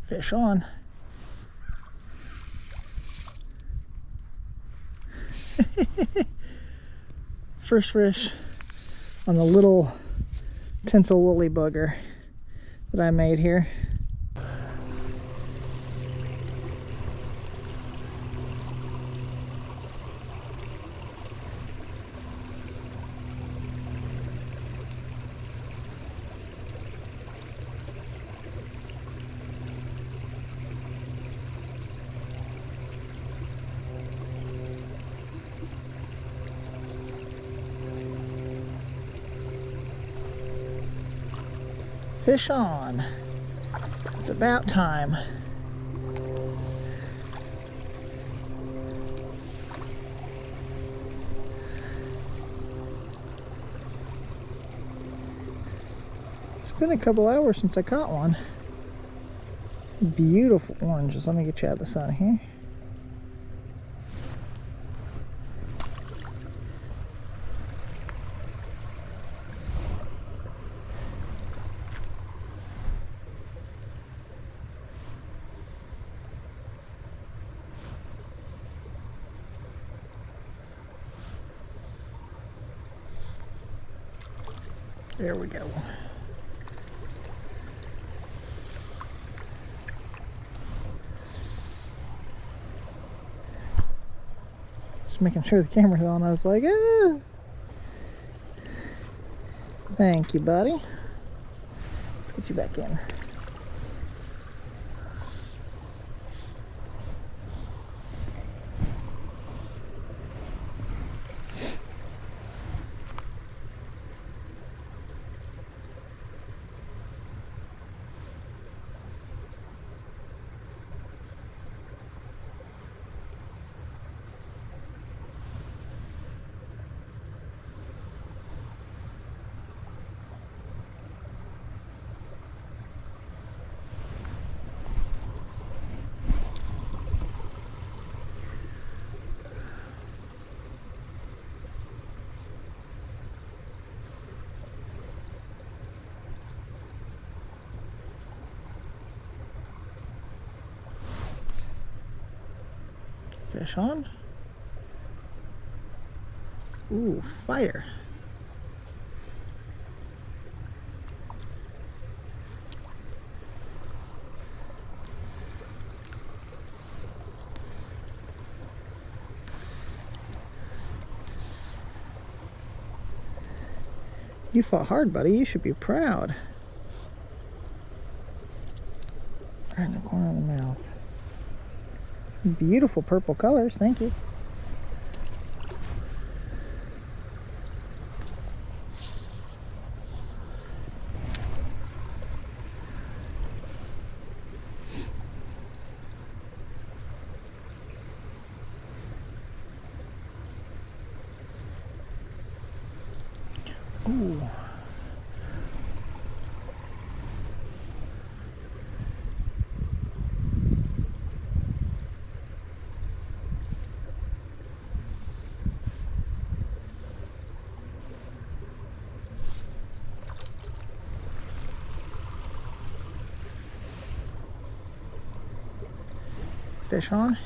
Fish on. First fish on the little tinsel woolly booger that I made here. Fish on. It's about time. It's been a couple hours since I caught one. Beautiful oranges. Let me get you out of the sun here. There we go. Just making sure the camera's on. I was like, ah. Thank you, buddy. Let's get you back in. Fish on. Ooh, fighter. You fought hard, buddy. You should be proud. Right in the corner of the mouth. Beautiful purple colors, thank you. Ooh. Fish on.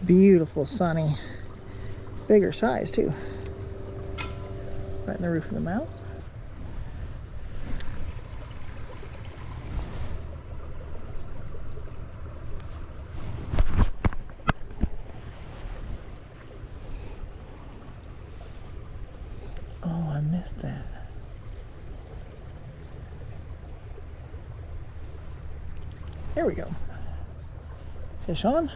Beautiful, sunny, bigger size too. Right in the roof of the mouth. Oh, I missed that. There we go. Fish on.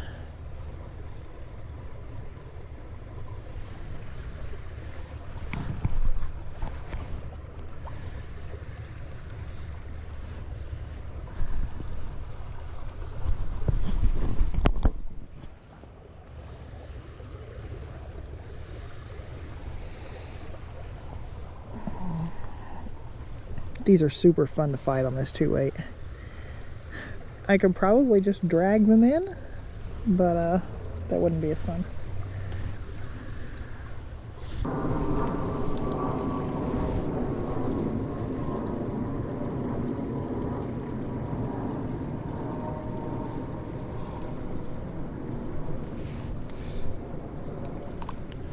These are super fun to fight on this 2-weight. I could probably just drag them in, but that wouldn't be as fun.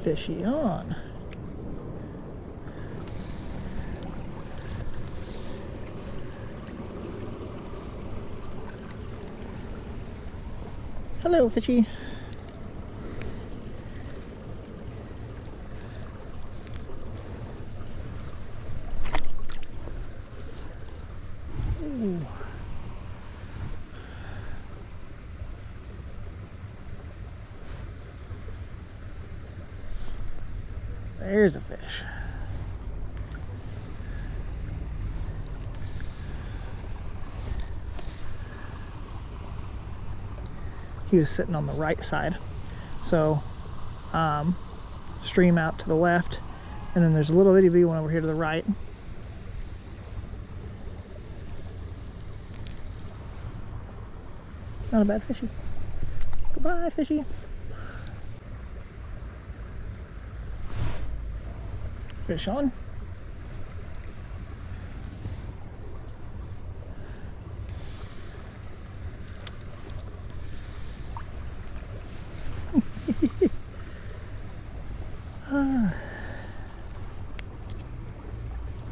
Fishy on. Hello, fishy. Ooh. There's a fish. He was sitting on the right side. So, stream out to the left, and then there's a little itty bitty one over here to the right. Not a bad fishy. Goodbye, fishy. Fish on.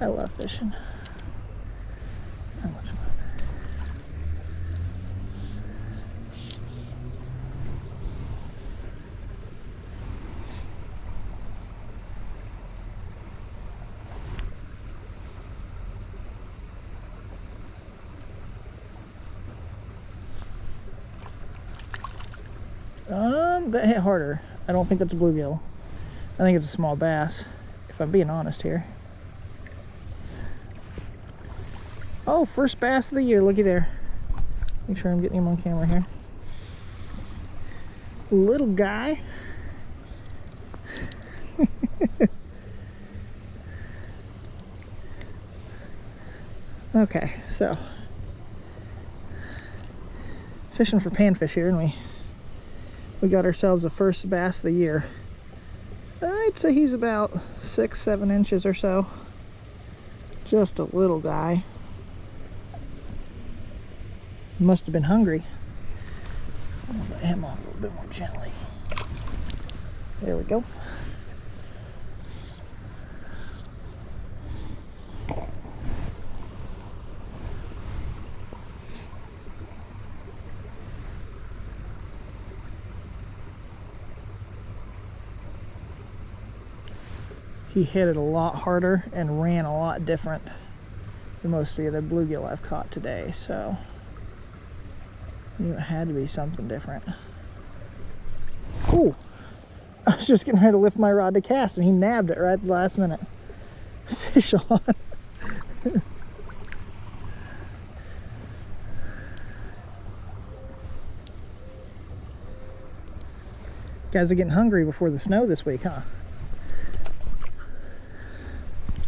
I love fishing. So much fun. That hit harder. I don't think that's a bluegill. I think it's a small bass, if I'm being honest here. Oh, first bass of the year. Looky there. Make sure I'm getting him on camera here. Little guy. Okay, so fishing for panfish here, and we got ourselves the first bass of the year. I'd say he's about 6-7 inches or so. Just a little guy. Must have been hungry. I'm gonna let him off a little bit more gently. There we go. He hit it a lot harder and ran a lot different than most of the other bluegill I've caught today, so I knew it had to be something different. Ooh! I was just getting ready to lift my rod to cast and he nabbed it right at the last minute. Fish on. Guys are getting hungry before the snow this week, huh?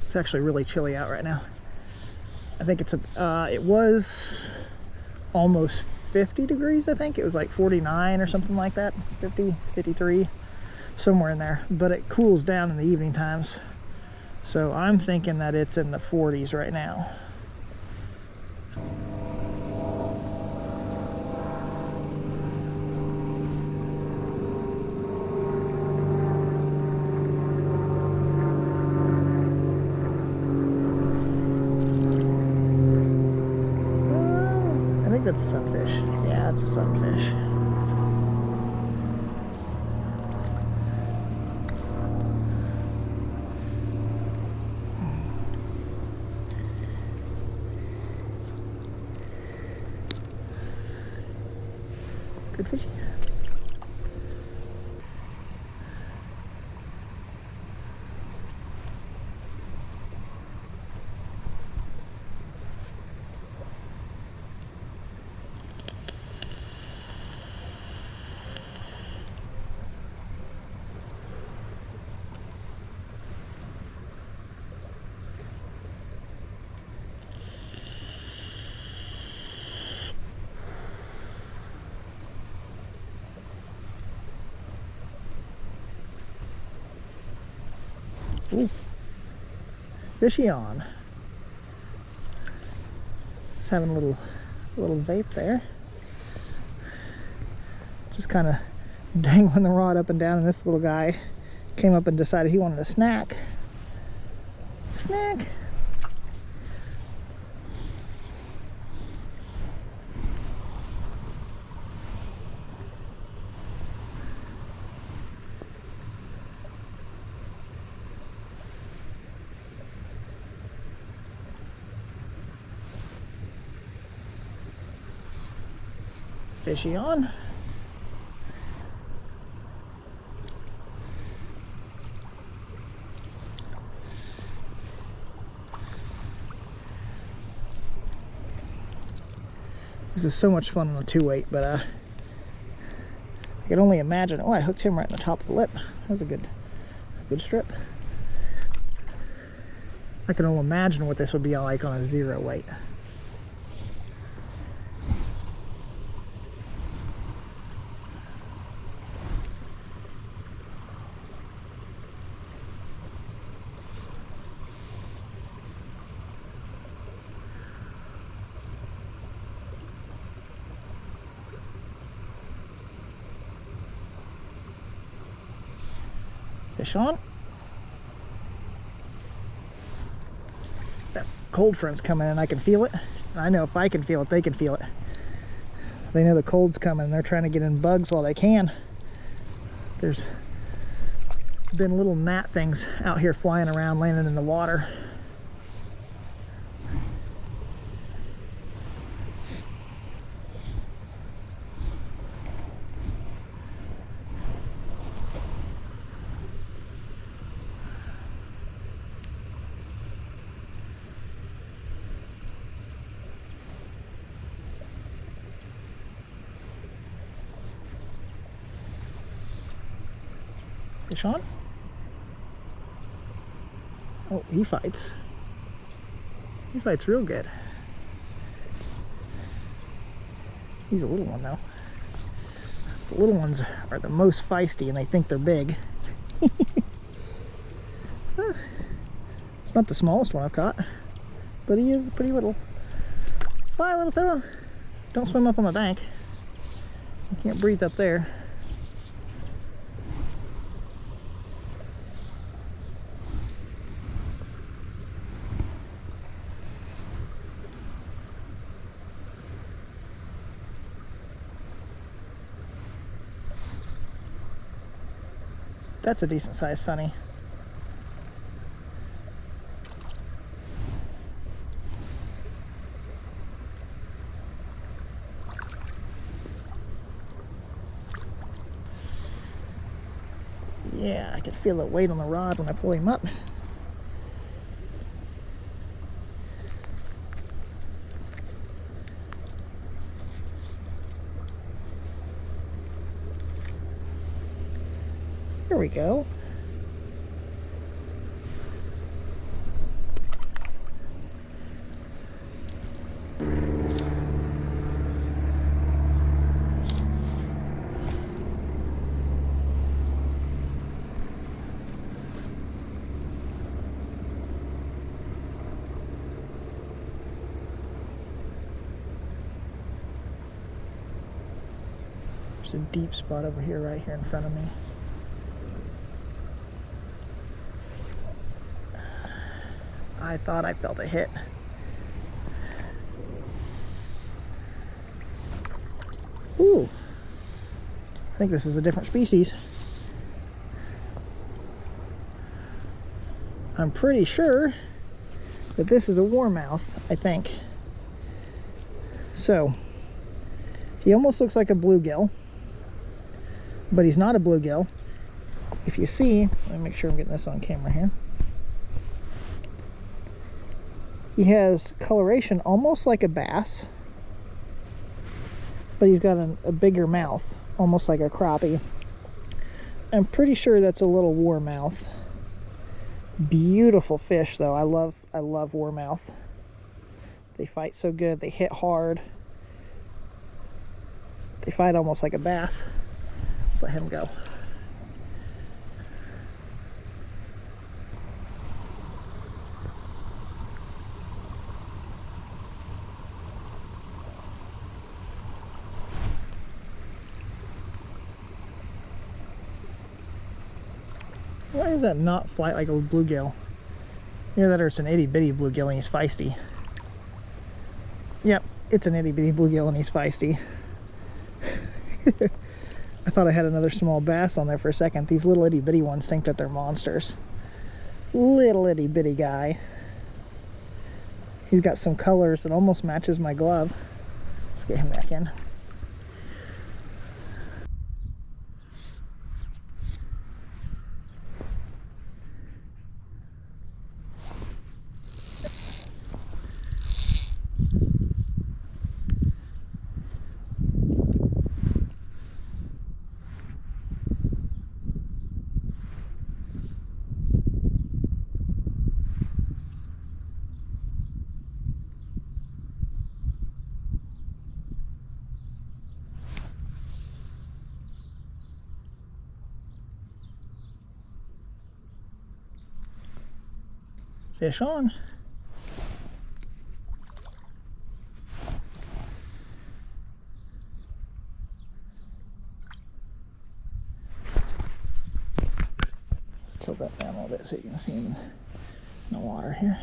It's actually really chilly out right now. I think it's it was almost 50 degrees, I think. It was like 49 or something like that. 50, 53, somewhere in there. But it cools down in the evening times. So I'm thinking that it's in the 40s right now. I think that's a sunfish. Yeah, it's a sunfish. Good fish. Ooh. Fishy on. Just having a little vape there. Just kind of dangling the rod up and down, and this little guy came up and decided he wanted a snack. Snack! Fishy on. This is so much fun on a 2-weight, but I could only imagine. Oh, I hooked him right in the top of the lip. That was a good strip. I can only imagine what this would be like on a 0-weight. Fish on. That cold front's coming and I can feel it. And I know if I can feel it, they can feel it. They know the cold's coming and they're trying to get in bugs while they can. There's been little gnat things out here flying around, landing in the water. Fish on. Oh, he fights. He fights real good. He's a little one though. The little ones are the most feisty and they think they're big. It's not the smallest one I've caught, but he is pretty little. Bye, little fella. Don't swim up on the bank. You can't breathe up there. That's a decent sized sunny. Yeah, I can feel the weight on the rod when I pull him up. Here we go. There's a deep spot over here, right here in front of me. I thought I felt a hit. Ooh, I think this is a different species. I'm pretty sure that this is a warmouth, I think. So, he almost looks like a bluegill, but he's not a bluegill. If you see, let me make sure I'm getting this on camera here. He has coloration almost like a bass, but he's got a bigger mouth, almost like a crappie. I'm pretty sure that's a little warmouth. Beautiful fish though. I love warmouth. They fight so good. They hit hard. They fight almost like a bass. Let's let him go. Why is that not flight like a bluegill? Either that or it's an itty bitty bluegill and he's feisty. Yep, it's an itty bitty bluegill and he's feisty. I thought I had another small bass on there for a second. These little itty bitty ones think that they're monsters. Little itty bitty guy. He's got some colors that almost matches my glove. Let's get him back in. Fish on. Let's tilt that down a little bit so you can see him in the water here.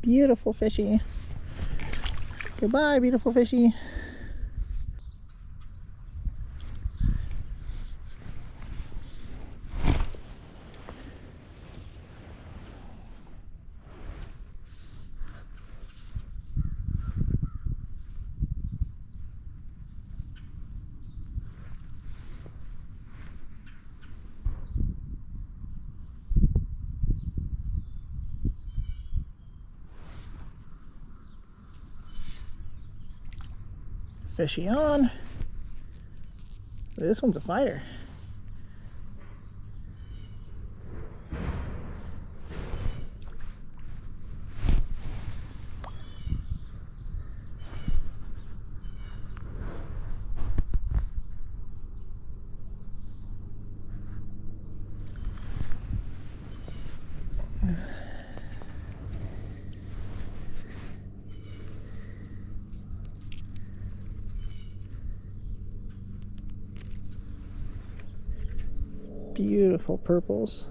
Beautiful fishy. Goodbye, beautiful fishy. Fishy on. This one's a fighter. Beautiful purples.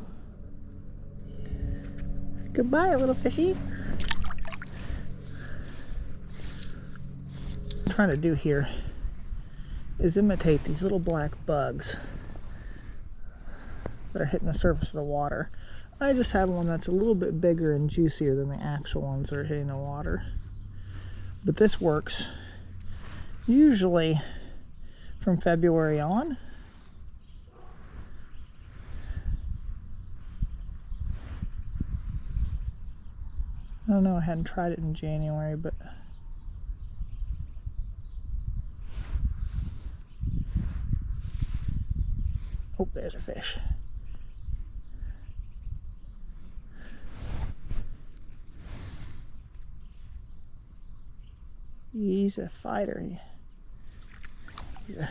Goodbye, little fishy. What I'm trying to do here is imitate these little black bugs that are hitting the surface of the water. I just have one that's a little bit bigger and juicier than the actual ones that are hitting the water. But this works usually from February on. I don't know, I hadn't tried it in January, but oh, there's a fish. He's a fighter. He's a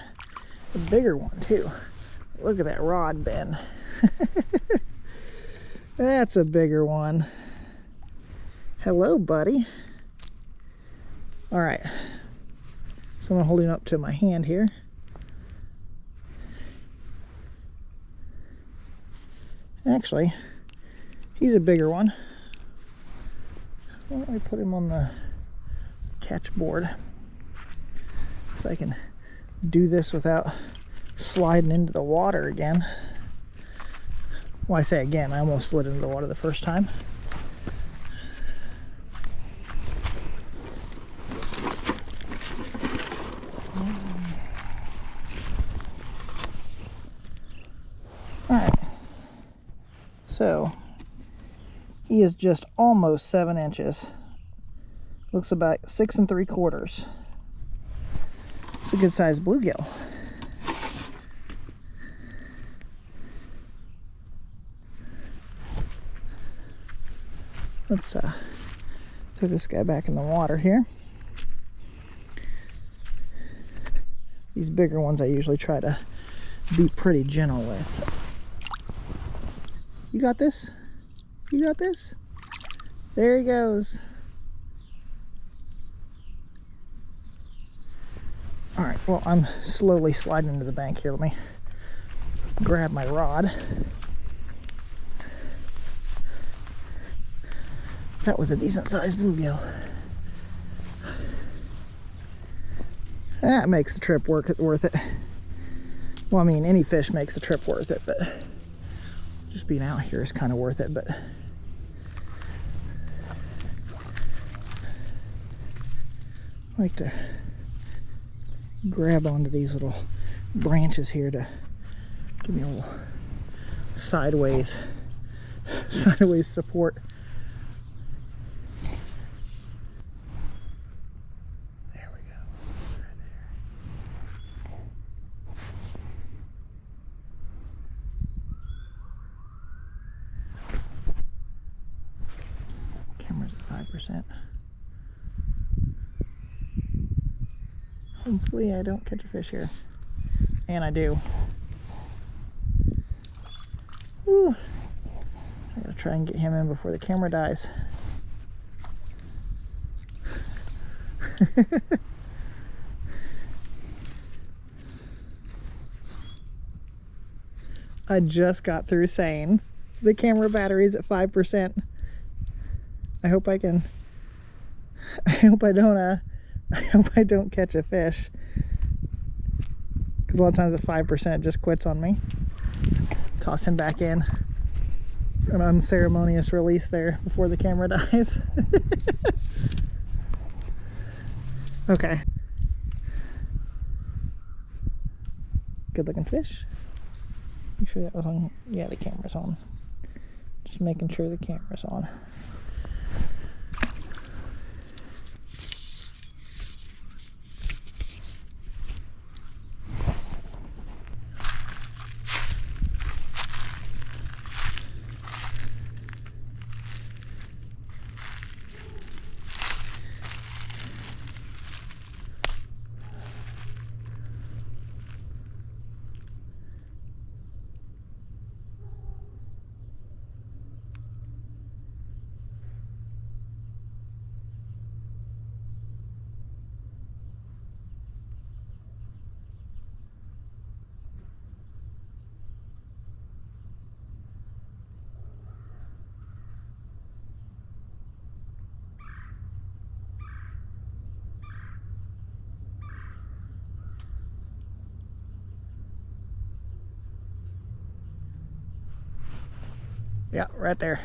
bigger one too. Look at that rod bend. That's a bigger one. Hello, buddy. All right, so I'm holding up to my hand here. Actually, he's a bigger one. Why don't we put him on the catch board so I can do this without sliding into the water again. Well, I say again, I almost slid into the water the first time. So he is just almost 7 inches. Looks about 6 3/4. It's a good sized bluegill. Let's throw this guy back in the water here. These bigger ones I usually try to be pretty gentle with. You got this? You got this? There he goes. All right, well, I'm slowly sliding into the bank here. Let me grab my rod. That was a decent sized bluegill. That makes the trip worth it. Well, I mean, any fish makes the trip worth it, but just being out here is kind of worth it. But I like to grab onto these little branches here to give me a little sideways support. There we go. Right there. Camera's at 5%. Hopefully I don't catch a fish here. And I do. Woo. I gotta try and get him in before the camera dies. I just got through saying the camera battery's at 5%. I hope I can. I hope I don't catch a fish, because a lot of times at 5% it just quits on me. Let's toss him back in. An unceremonious release there before the camera dies. Okay. Good looking fish. Make sure that was on. Yeah, the camera's on. Just making sure the camera's on. Yeah, right there.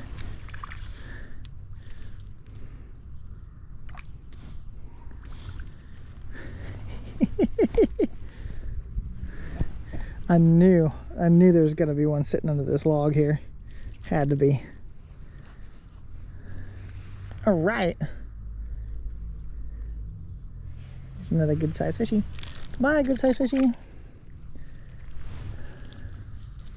I knew there was gonna be one sitting under this log here. Had to be. All right. There's another good sized fishy. Come on, good sized fishy.